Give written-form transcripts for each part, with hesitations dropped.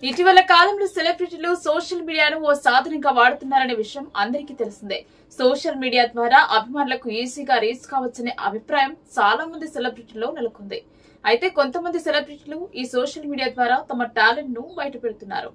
ఇటీవల కాలంలో సెలబ్రిటీలు సోషల్ మీడియాను ఓ సాధనంగా వాడుతున్నారనే విషయం అందరికీ తెలిసిందే. సోషల్ మీడియా ద్వారా అభిమానులకు ఈజీగా రీచ్ కావచ్చనే అభిప్రాయం చాలా మంది సెలబ్రిటీల్లో నెలకొంది. అయితే కొంతమంది సెలబ్రిటీలు ఈ సోషల్ మీడియా ద్వారా తమ టాలెంట్ ను బయటపెడుతున్నారు.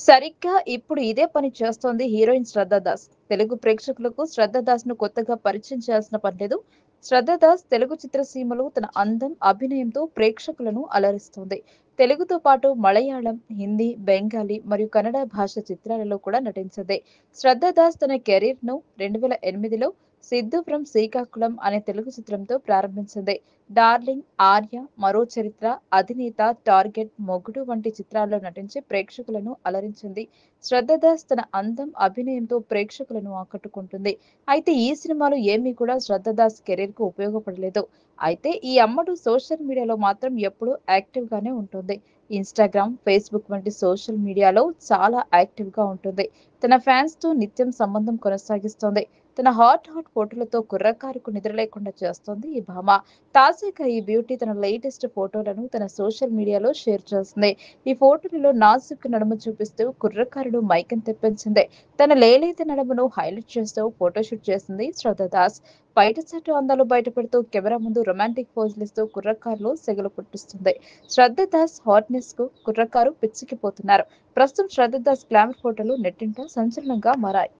సరిగ్గా ఇప్పుడు ఇదే పని చేస్తోంది హీరోయిన్ శ్రద్ధా దాస్. తెలుగు ప్రేక్షకులకు శ్రద్ధా దాస్ ను కొత్తగా పరిచయం చేయాల్సిన పనిలేదు. శ్రద్ధా దాస్ తెలుగు చిత్రసీమలో తన అందం, అభినయంతో ప్రేక్షకులను అలరిస్తోంది. తెలుగుతో పాటు మలయాళం, హిందీ, బెంగాలీ మరియు కన్నడ భాష చిత్రాలలో కూడా నటించింది. శ్రద్ధా దాస్ తన కెరీర్ ను 2008లో సిద్ధు ఫ్రం శ్రీకాకుళం అనే తెలుగు చిత్రంతో ప్రారంభించింది. డార్లింగ్, ఆర్య, మరో చరిత్ర, అధినేత, టార్గెట్, మొగుడు వంటి చిత్రాల్లో నటించి ప్రేక్షకులను అలరించింది. శ్రద్ధా దాస్ తన అందం, అభినయంతో ప్రేక్షకులను ఆకట్టుకుంటుంది. అయితే ఈ సినిమాలు ఏమీ కూడా శ్రద్ధా దాస్ కెరీర్ కు ఉపయోగపడలేదు. అయితే ఈ అమ్మడు సోషల్ మీడియాలో మాత్రం ఎప్పుడూ యాక్టివ్ గానే ఉంటుంది. ఇన్‌స్టాగ్రామ్, ఫేస్‌బుక్ వంటి సోషల్ మీడియాలో చాలా యాక్టివ్ గా ఉంటుంది. తన ఫ్యాన్స్ తో నిత్యం సంబంధం కొనసాగిస్తోంది. తన హాట్ ఫోటోలతో కుర్రకారుకు నిద్ర లేకుండా చేస్తోంది ఈ భామ. తాజాగా ఈ బ్యూటీ తన లేటెస్ట్ ఫోటోలను తన సోషల్ మీడియాలో షేర్ చేసింది. ఈ ఫోటోలలో నాజుక్ నడుము చూపిస్తూ కుర్రకారుడు మైకం తెప్పించింది. తన లేలేత నడుమును హైలైట్ చేస్తూ ఫోటోషూట్ చేసింది శ్రద్ధా దాస్. బయట చాటు అందాలు బయటపెడుతూ కెమెరా ముందు రొమాంటిక్ పోజులిస్తూ కుర్రకారులో సెగలు పుట్టిస్తుంది. శ్రద్ధా దాస్ హాట్నెస్ కు కుర్రకారు పిచ్చికిపోతున్నారు. ప్రస్తుతం శ్రద్ధా దాస్ గ్లామర్ ఫోటోలు నెట్టింట సంచలనంగా మారాయి.